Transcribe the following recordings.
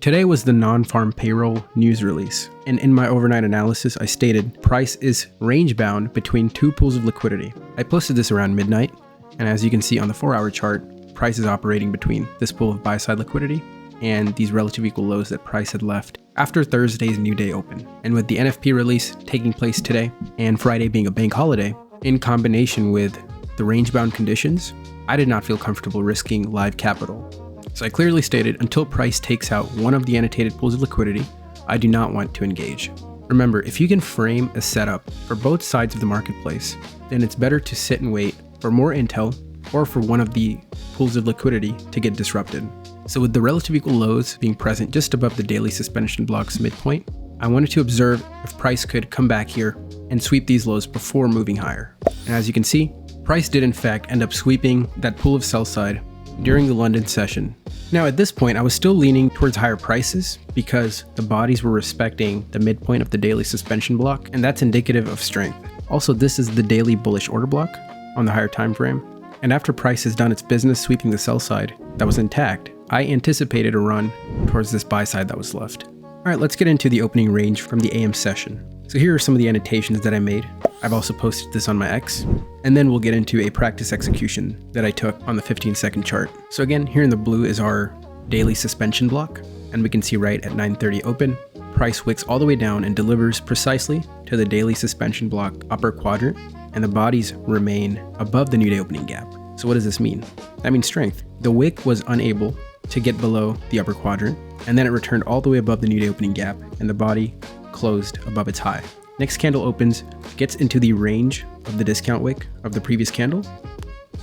Today was the non-farm payroll news release, and in my overnight analysis, I stated price is range-bound between two pools of liquidity. I posted this around midnight, and as you can see on the 4-hour chart, price is operating between this pool of buy-side liquidity and these relative equal lows that price had left after Thursday's new day open. And with the NFP release taking place today, and Friday being a bank holiday, in combination with the range-bound conditions, I did not feel comfortable risking live capital. So I clearly stated, until price takes out one of the annotated pools of liquidity, I do not want to engage. Remember, if you can frame a setup for both sides of the marketplace, then it's better to sit and wait for more intel or for one of the pools of liquidity to get disrupted. So with the relative equal lows being present just above the daily suspension block's midpoint, I wanted to observe if price could come back here and sweep these lows before moving higher. And as you can see, price did in fact end up sweeping that pool of sell side during the London session. Now at this point, I was still leaning towards higher prices because the bodies were respecting the midpoint of the daily suspension block, and that's indicative of strength. Also, this is the daily bullish order block on the higher time frame. And after price has done its business sweeping the sell side that was intact, I anticipated a run towards this buy side that was left. All right, let's get into the opening range from the AM session. So here are some of the annotations that I made. I've also posted this on my X, and then we'll get into a practice execution that I took on the 15-second chart. So again, here in the blue is our daily suspension block, and we can see right at 9:30 open, price wicks all the way down and delivers precisely to the daily suspension block upper quadrant, and the bodies remain above the new day opening gap. So what does this mean? That means strength. The wick was unable to get below the upper quadrant, and then it returned all the way above the new day opening gap, and the body closed above its high. Next candle opens, gets into the range of the discount wick of the previous candle,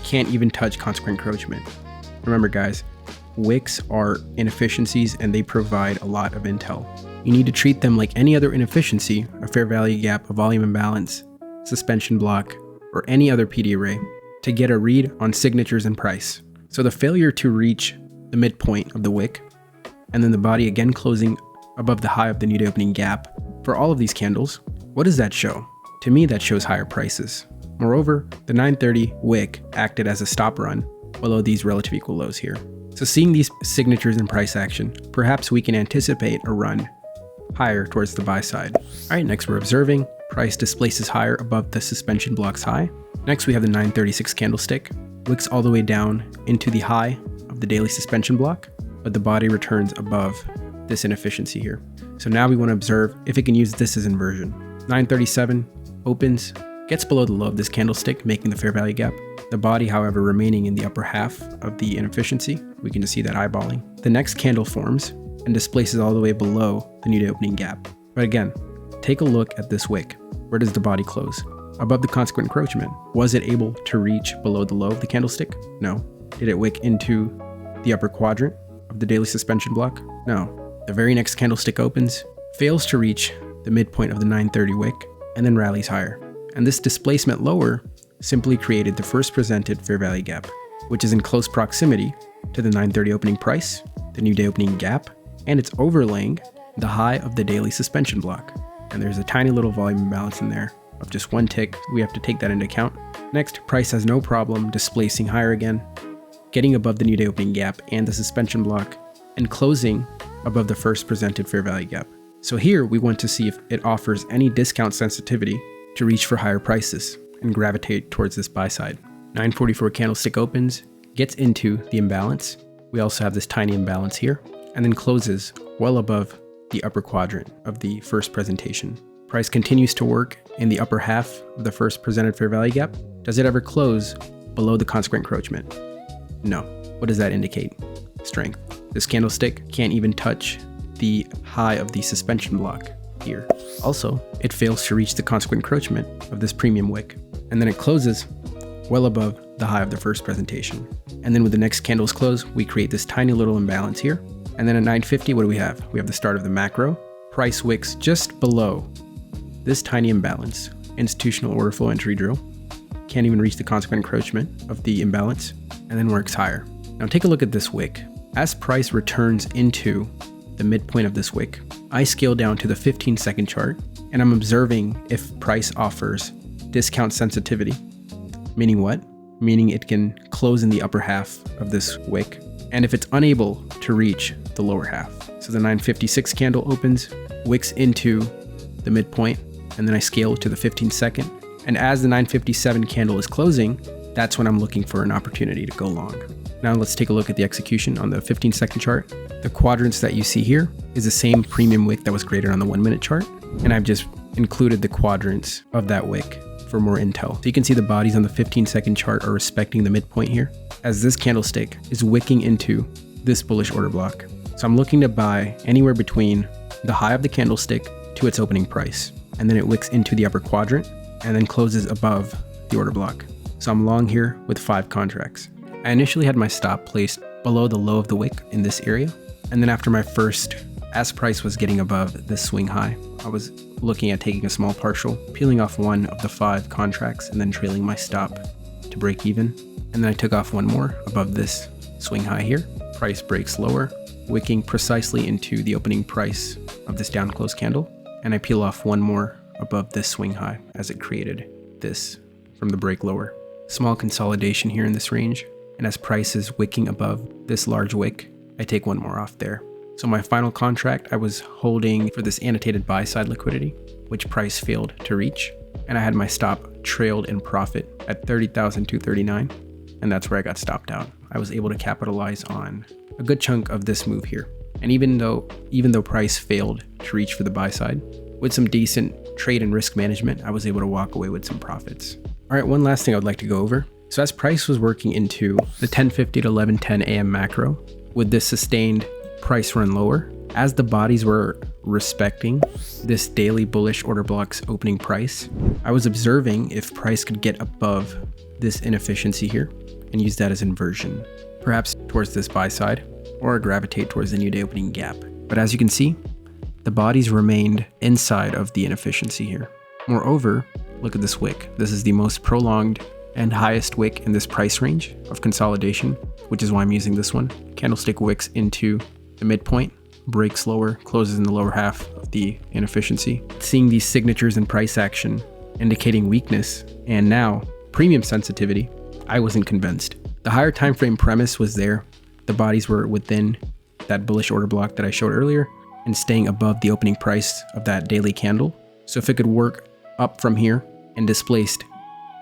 can't even touch consequent encroachment. Remember guys, wicks are inefficiencies and they provide a lot of intel. You need to treat them like any other inefficiency, a fair value gap, a volume imbalance, suspension block, or any other PD array to get a read on signatures and price. So the failure to reach the midpoint of the wick, and then the body again closing above the high of the new day opening gap for all of these candles, what does that show? To me, that shows higher prices. Moreover, the 9:30 wick acted as a stop run below these relative equal lows here. So seeing these signatures in price action, perhaps we can anticipate a run higher towards the buy side. All right, next we're observing price displaces higher above the suspension block's high. Next we have the 9:36 candlestick, wicks all the way down into the high of the daily suspension block, but the body returns above this inefficiency here. So now we want to observe if it can use this as inversion. 9:37 opens, gets below the low of this candlestick, making the fair value gap. The body, however, remaining in the upper half of the inefficiency. We can just see that eyeballing. The next candle forms and displaces all the way below the new day opening gap. But again, take a look at this wick. Where does the body close? Above the consequent encroachment. Was it able to reach below the low of the candlestick? No. Did it wick into the upper quadrant of the daily suspension block? No. The very next candlestick opens, fails to reach the midpoint of the 9:30 wick, and then rallies higher. And this displacement lower simply created the first presented fair value gap, which is in close proximity to the 9:30 opening price, the new day opening gap, and it's overlaying the high of the daily suspension block. And there's a tiny little volume imbalance in there of just one tick. We have to take that into account. Next, price has no problem displacing higher again, getting above the new day opening gap and the suspension block, and closing above the first presented fair value gap. So here we want to see if it offers any discount sensitivity to reach for higher prices and gravitate towards this buy side. 9:44 candlestick opens, gets into the imbalance. We also have this tiny imbalance here, and then closes well above the upper quadrant of the first presentation. Price continues to work in the upper half of the first presented fair value gap. Does it ever close below the consequent encroachment? No. What does that indicate? Strength. This candlestick can't even touch the high of the suspension block here. Also, it fails to reach the consequent encroachment of this premium wick, and then it closes well above the high of the first presentation. And then with the next candle's close, we create this tiny little imbalance here. And then at 9:50, what do we have? We have the start of the macro. Price wicks just below this tiny imbalance. Institutional order flow entry drill. Can't even reach the consequent encroachment of the imbalance, and then works higher. Now take a look at this wick. As price returns into the midpoint of this wick, I scale down to the 15-second chart, and I'm observing if price offers discount sensitivity. Meaning what? Meaning it can close in the upper half of this wick, and if it's unable to reach the lower half. So So the 956 candle opens, wicks into the midpoint, and then I scale to the 15 second. And as the 957 candle is closing, that's when I'm looking for an opportunity to go long. Now let's take a look at the execution on the 15 second chart. The quadrants that you see here is the same premium wick that was created on the 1 minute chart. And I've just included the quadrants of that wick for more intel. So you can see the bodies on the 15 second chart are respecting the midpoint here, as this candlestick is wicking into this bullish order block. So I'm looking to buy anywhere between the high of the candlestick to its opening price. And then it wicks into the upper quadrant and then closes above the order block. So I'm long here with 5 contracts. I initially had my stop placed below the low of the wick in this area. And then after my first, as price was getting above this swing high, I was looking at taking a small partial, peeling off one of the 5 contracts and then trailing my stop to break even. And then I took off one more above this swing high here. Price breaks lower, wicking precisely into the opening price of this down close candle. And I peel off one more above this swing high as it created this from the break lower. Small consolidation here in this range. And as price is wicking above this large wick, I take one more off there. So my final contract, I was holding for this annotated buy side liquidity, which price failed to reach. And I had my stop trailed in profit at 30,239. And that's where I got stopped out. I was able to capitalize on a good chunk of this move here. And even though price failed to reach for the buy side, with some decent trade and risk management, I was able to walk away with some profits. All right, one last thing I would like to go over. So as price was working into the 10:50 to 11:10 a.m. macro, with this sustained price run lower, as the bodies were respecting this daily bullish order block's opening price, I was observing if price could get above this inefficiency here and use that as inversion, perhaps towards this buy side or gravitate towards the new day opening gap. But as you can see, the bodies remained inside of the inefficiency here. Moreover, look at this wick. This is the most prolonged and highest wick in this price range of consolidation, which is why I'm using this one. Candlestick wicks into the midpoint, breaks lower, closes in the lower half of the inefficiency. Seeing these signatures in price action indicating weakness and now premium sensitivity, I wasn't convinced. The higher time frame premise was there. The bodies were within that bullish order block that I showed earlier and staying above the opening price of that daily candle. So if it could work up from here and displaced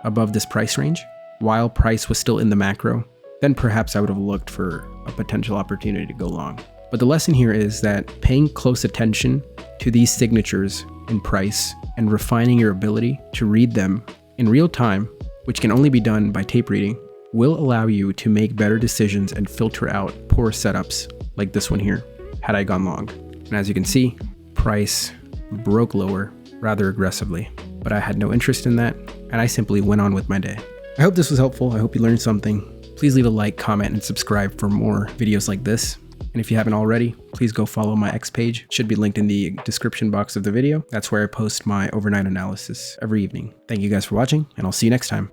above this price range while price was still in the macro, then perhaps I would have looked for a potential opportunity to go long. But the lesson here is that paying close attention to these signatures in price and refining your ability to read them in real time, which can only be done by tape reading, will allow you to make better decisions and filter out poor setups like this one here, had I gone long. And as you can see, price broke lower rather aggressively, but I had no interest in that, and I simply went on with my day. I hope this was helpful. I hope you learned something. Please leave a like, comment, and subscribe for more videos like this. And if you haven't already, please go follow my X page. It should be linked in the description box of the video. That's where I post my overnight analysis every evening. Thank you guys for watching, and I'll see you next time.